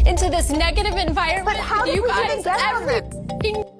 into this negative environment. But how did you we guys get ever?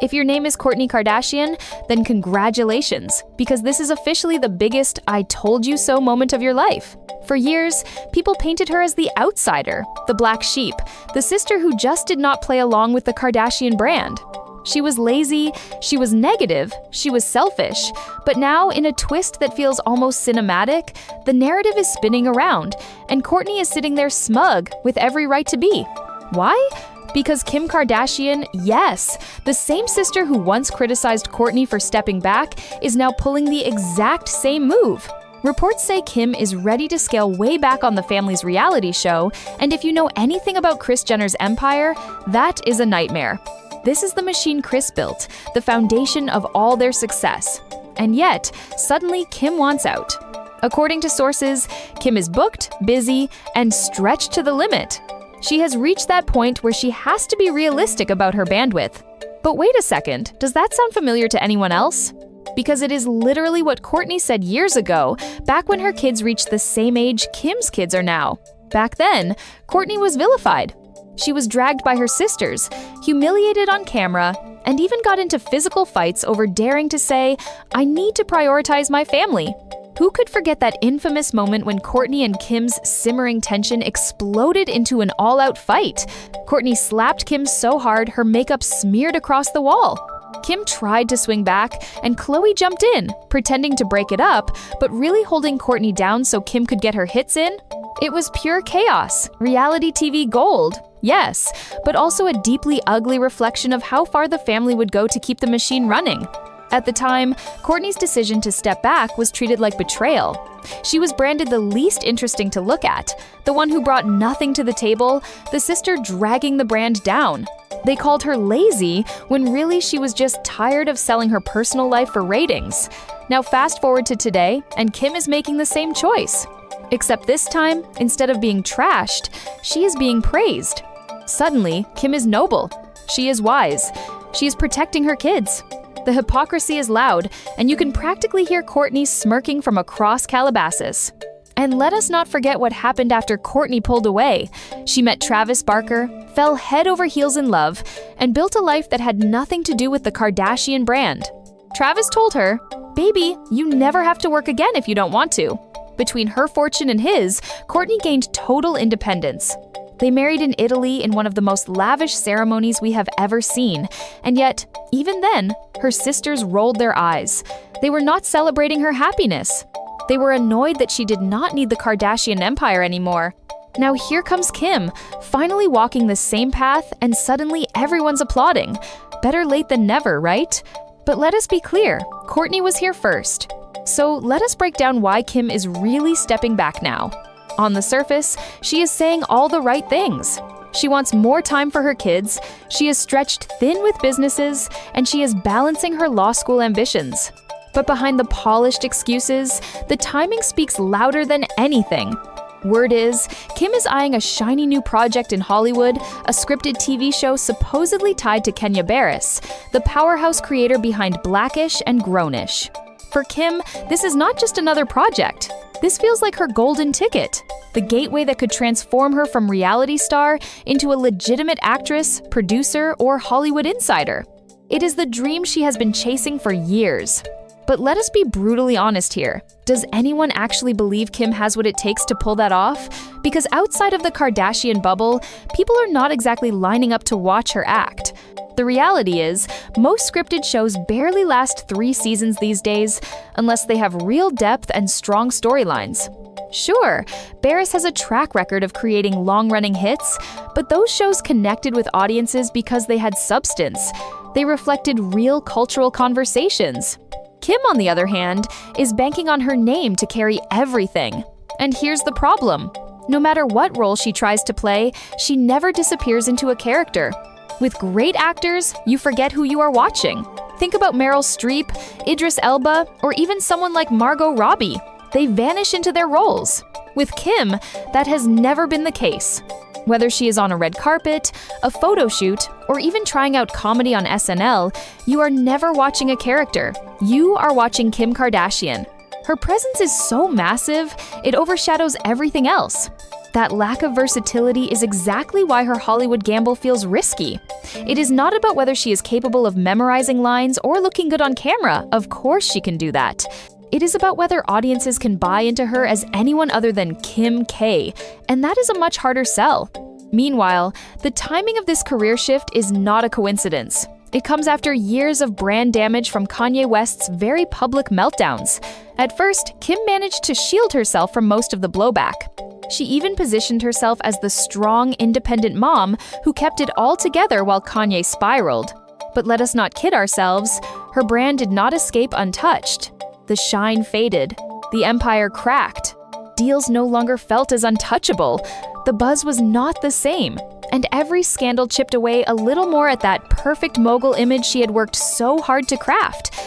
If your name is Kourtney Kardashian, then congratulations, because this is officially the biggest I told you so moment of your life. For years, people painted her as the outsider, the black sheep, the sister who just did not play along with the Kardashian brand. She was lazy, she was negative, she was selfish, but now, in a twist that feels almost cinematic, the narrative is spinning around, and Kourtney is sitting there smug with every right to be. Why? Because Kim Kardashian, yes, the same sister who once criticized Kourtney for stepping back, is now pulling the exact same move. Reports say Kim is ready to scale way back on the family's reality show, and if you know anything about Kris Jenner's empire, that is a nightmare. This is the machine Kris built, the foundation of all their success. And yet, suddenly Kim wants out. According to sources, Kim is booked, busy, and stretched to the limit. She has reached that point where she has to be realistic about her bandwidth. But wait a second, does that sound familiar to anyone else? Because it is literally what Kourtney said years ago, back when her kids reached the same age Kim's kids are now. Back then, Kourtney was vilified. She was dragged by her sisters, humiliated on camera, and even got into physical fights over daring to say, "I need to prioritize my family." Who could forget that infamous moment when Kourtney and Kim's simmering tension exploded into an all-out fight? Kourtney slapped Kim so hard her makeup smeared across the wall. Kim tried to swing back, and Khloe jumped in, pretending to break it up, but really holding Kourtney down so Kim could get her hits in. It was pure chaos, reality TV gold, yes, but also a deeply ugly reflection of how far the family would go to keep the machine running. At the time, Kourtney's decision to step back was treated like betrayal. She was branded the least interesting to look at, the one who brought nothing to the table, the sister dragging the brand down. They called her lazy, when really she was just tired of selling her personal life for ratings. Now fast forward to today, and Kim is making the same choice. Except this time, instead of being trashed, she is being praised. Suddenly, Kim is noble. She is wise. She is protecting her kids. The hypocrisy is loud, and you can practically hear Kourtney smirking from across Calabasas. And let us not forget what happened after Kourtney pulled away. She met Travis Barker, fell head over heels in love, and built a life that had nothing to do with the Kardashian brand. Travis told her, "Baby, you never have to work again if you don't want to." Between her fortune and his, Kourtney gained total independence. They married in Italy in one of the most lavish ceremonies we have ever seen, and yet, even then, her sisters rolled their eyes. They were not celebrating her happiness. They were annoyed that she did not need the Kardashian empire anymore. Now here comes Kim, finally walking the same path, and suddenly everyone's applauding. Better late than never, right? But let us be clear, Kourtney was here first. So let us break down why Kim is really stepping back now. On the surface, she is saying all the right things. She wants more time for her kids, she is stretched thin with businesses, and she is balancing her law school ambitions. But behind the polished excuses, the timing speaks louder than anything. Word is, Kim is eyeing a shiny new project in Hollywood, a scripted TV show supposedly tied to Kenya Barris, the powerhouse creator behind Blackish and Grownish. For Kim, this is not just another project. This feels like her golden ticket, the gateway that could transform her from reality star into a legitimate actress, producer, or Hollywood insider. It is the dream she has been chasing for years. But let us be brutally honest here. Does anyone actually believe Kim has what it takes to pull that off? Because outside of the Kardashian bubble, people are not exactly lining up to watch her act. The reality is, most scripted shows barely last 3 seasons these days, unless they have real depth and strong storylines. Sure, Barris has a track record of creating long-running hits, but those shows connected with audiences because they had substance. They reflected real cultural conversations. Kim, on the other hand, is banking on her name to carry everything. And here's the problem. No matter what role she tries to play, she never disappears into a character. With great actors, you forget who you are watching. Think about Meryl Streep, Idris Elba, or even someone like Margot Robbie. They vanish into their roles. With Kim, that has never been the case. Whether she is on a red carpet, a photo shoot, or even trying out comedy on SNL, you are never watching a character. You are watching Kim Kardashian. Her presence is so massive, it overshadows everything else. That lack of versatility is exactly why her Hollywood gamble feels risky. It is not about whether she is capable of memorizing lines or looking good on camera. Of course she can do that. It is about whether audiences can buy into her as anyone other than Kim K, and that is a much harder sell. Meanwhile, the timing of this career shift is not a coincidence. It comes after years of brand damage from Kanye West's very public meltdowns. At first, Kim managed to shield herself from most of the blowback. She even positioned herself as the strong, independent mom who kept it all together while Kanye spiraled. But let us not kid ourselves, her brand did not escape untouched. The shine faded. The empire cracked. Deals no longer felt as untouchable. The buzz was not the same. And every scandal chipped away a little more at that perfect mogul image she had worked so hard to craft.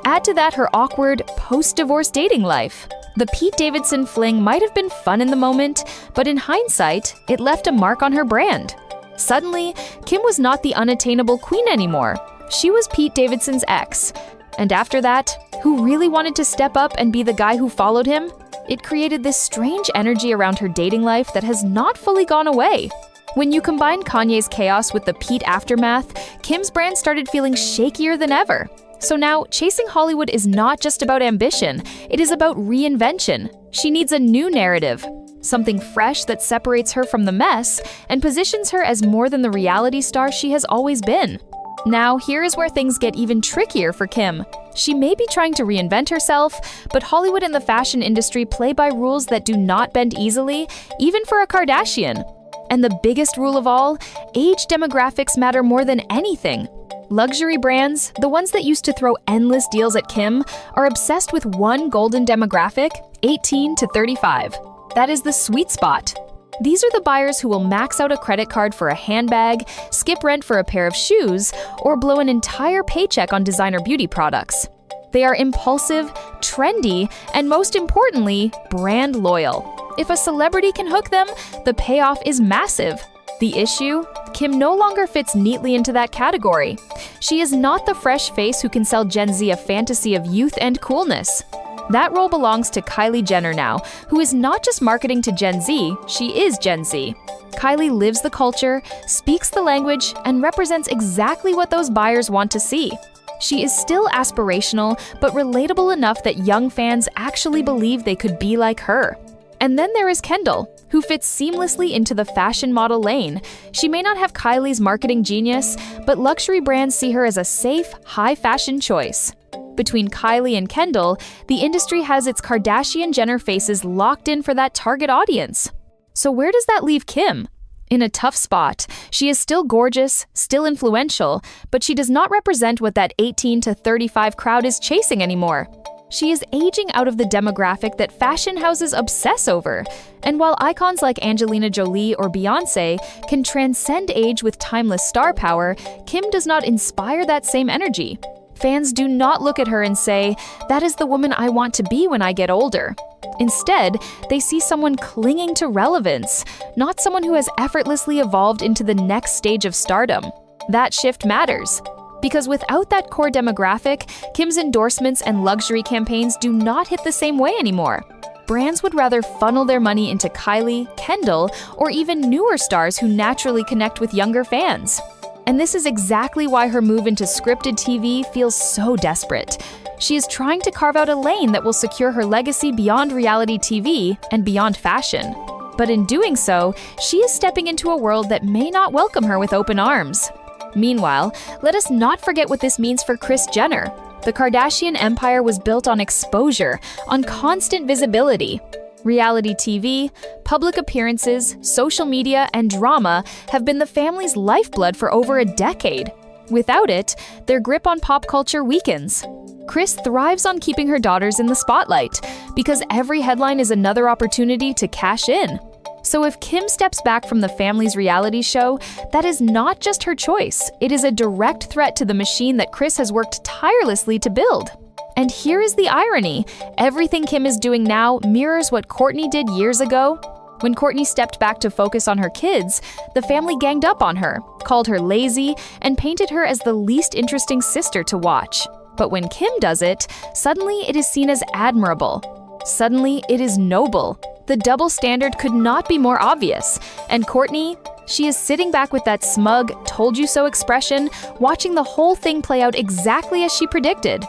Add to that her awkward, post-divorce dating life. The Pete Davidson fling might have been fun in the moment, but in hindsight, it left a mark on her brand. Suddenly, Kim was not the unattainable queen anymore. She was Pete Davidson's ex. And after that, who really wanted to step up and be the guy who followed him? It created this strange energy around her dating life that has not fully gone away. When you combine Kanye's chaos with the Pete aftermath, Kim's brand started feeling shakier than ever. So now, chasing Hollywood is not just about ambition, it is about reinvention. She needs a new narrative, something fresh that separates her from the mess and positions her as more than the reality star she has always been. Now, here is where things get even trickier for Kim. She may be trying to reinvent herself, but Hollywood and the fashion industry play by rules that do not bend easily, even for a Kardashian. And the biggest rule of all, age demographics matter more than anything. Luxury brands, the ones that used to throw endless deals at Kim, are obsessed with one golden demographic, 18 to 35. That is the sweet spot. These are the buyers who will max out a credit card for a handbag, skip rent for a pair of shoes, or blow an entire paycheck on designer beauty products. They are impulsive, trendy, and most importantly, brand loyal. If a celebrity can hook them, the payoff is massive. The issue? Kim no longer fits neatly into that category. She is not the fresh face who can sell Gen Z a fantasy of youth and coolness. That role belongs to Kylie Jenner now, who is not just marketing to Gen Z, she is Gen Z. Kylie lives the culture, speaks the language, and represents exactly what those buyers want to see. She is still aspirational, but relatable enough that young fans actually believe they could be like her. And then there is Kendall, who fits seamlessly into the fashion model lane. She may not have Kylie's marketing genius, but luxury brands see her as a safe, high-fashion choice. Between Kylie and Kendall, the industry has its Kardashian-Jenner faces locked in for that target audience. So where does that leave Kim? In a tough spot. She is still gorgeous, still influential, but she does not represent what that 18 to 35 crowd is chasing anymore. She is aging out of the demographic that fashion houses obsess over. And while icons like Angelina Jolie or Beyoncé can transcend age with timeless star power, Kim does not inspire that same energy. Fans do not look at her and say, "That is the woman I want to be when I get older." Instead, they see someone clinging to relevance, not someone who has effortlessly evolved into the next stage of stardom. That shift matters. Because without that core demographic, Kim's endorsements and luxury campaigns do not hit the same way anymore. Brands would rather funnel their money into Kylie, Kendall, or even newer stars who naturally connect with younger fans. And this is exactly why her move into scripted TV feels so desperate. She is trying to carve out a lane that will secure her legacy beyond reality TV and beyond fashion. But in doing so, she is stepping into a world that may not welcome her with open arms. Meanwhile, let us not forget what this means for Kris Jenner. The Kardashian empire was built on exposure, on constant visibility. Reality TV, public appearances, social media, and drama have been the family's lifeblood for over a decade. Without it, their grip on pop culture weakens. Kris thrives on keeping her daughters in the spotlight, because every headline is another opportunity to cash in. So if Kim steps back from the family's reality show, that is not just her choice. It is a direct threat to the machine that Kris has worked tirelessly to build. And here is the irony. Everything Kim is doing now mirrors what Kourtney did years ago. When Kourtney stepped back to focus on her kids, the family ganged up on her, called her lazy, and painted her as the least interesting sister to watch. But when Kim does it, suddenly it is seen as admirable. Suddenly it is noble. The double standard could not be more obvious. And Kourtney, she is sitting back with that smug, told you so expression, watching the whole thing play out exactly as she predicted.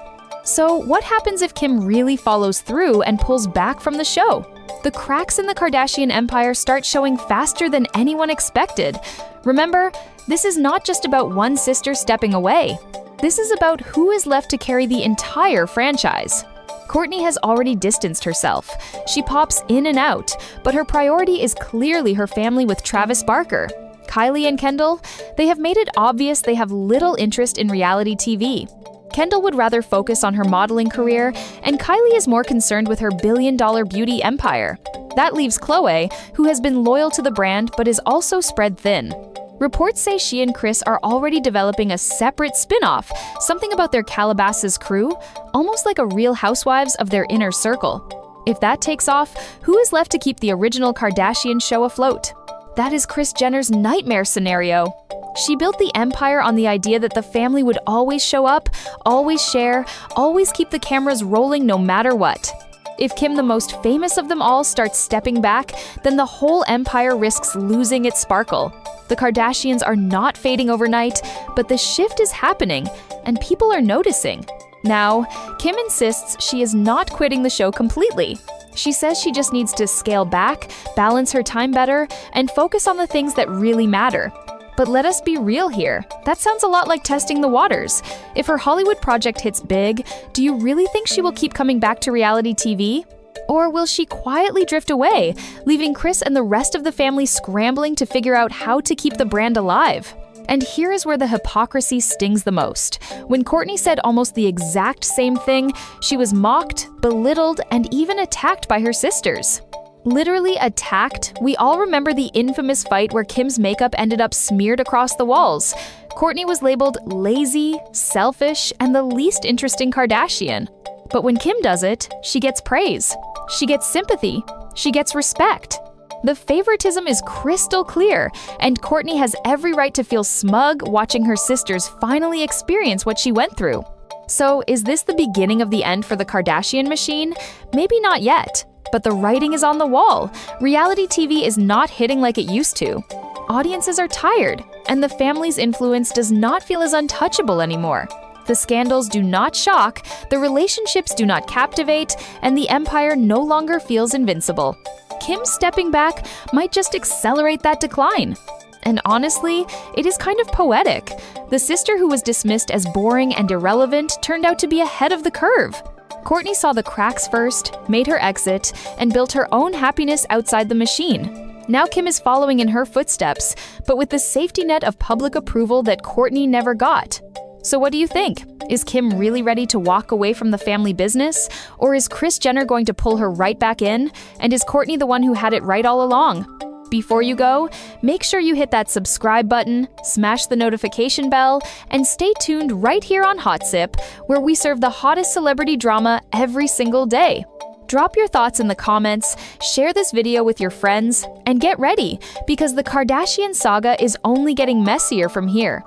So what happens if Kim really follows through and pulls back from the show? The cracks in the Kardashian empire start showing faster than anyone expected. Remember, this is not just about one sister stepping away. This is about who is left to carry the entire franchise. Kourtney has already distanced herself. She pops in and out, but her priority is clearly her family with Travis Barker. Kylie and Kendall, they have made it obvious they have little interest in reality TV. Kendall would rather focus on her modeling career, and Kylie is more concerned with her billion-dollar beauty empire. That leaves Khloe, who has been loyal to the brand but is also spread thin. Reports say she and Kris are already developing a separate spin-off, something about their Calabasas crew, almost like a Real Housewives of their inner circle. If that takes off, who is left to keep the original Kardashian show afloat? That is Kris Jenner's nightmare scenario. She built the empire on the idea that the family would always show up, always share, always keep the cameras rolling no matter what. If Kim, the most famous of them all, starts stepping back, then the whole empire risks losing its sparkle. The Kardashians are not fading overnight, but the shift is happening, and people are noticing. Now, Kim insists she is not quitting the show completely. She says she just needs to scale back, balance her time better, and focus on the things that really matter. But let us be real here. That sounds a lot like testing the waters. If her Hollywood project hits big, do you really think she will keep coming back to reality TV? Or will she quietly drift away, leaving Kris and the rest of the family scrambling to figure out how to keep the brand alive? And here is where the hypocrisy stings the most. When Kourtney said almost the exact same thing, she was mocked, belittled, and even attacked by her sisters. Literally attacked. We all remember the infamous fight where Kim's makeup ended up smeared across the walls. Kourtney was labeled lazy, selfish, and the least interesting Kardashian. But when Kim does it, she gets praise. She gets sympathy. She gets respect. The favoritism is crystal clear, and Kourtney has every right to feel smug watching her sisters finally experience what she went through. So, is this the beginning of the end for the Kardashian machine? Maybe not yet. But the writing is on the wall. Reality TV is not hitting like it used to. Audiences are tired, and the family's influence does not feel as untouchable anymore. The scandals do not shock, the relationships do not captivate, and the empire no longer feels invincible. Kim stepping back might just accelerate that decline. And honestly, it is kind of poetic. The sister who was dismissed as boring and irrelevant turned out to be ahead of the curve. Kourtney saw the cracks first, made her exit, and built her own happiness outside the machine. Now Kim is following in her footsteps, but with the safety net of public approval that Kourtney never got. So what do you think? Is Kim really ready to walk away from the family business? Or is Kris Jenner going to pull her right back in? And is Kourtney the one who had it right all along? Before you go, make sure you hit that subscribe button, smash the notification bell, and stay tuned right here on Hot Sip, where we serve the hottest celebrity drama every single day. Drop your thoughts in the comments, share this video with your friends, and get ready, because the Kardashian saga is only getting messier from here.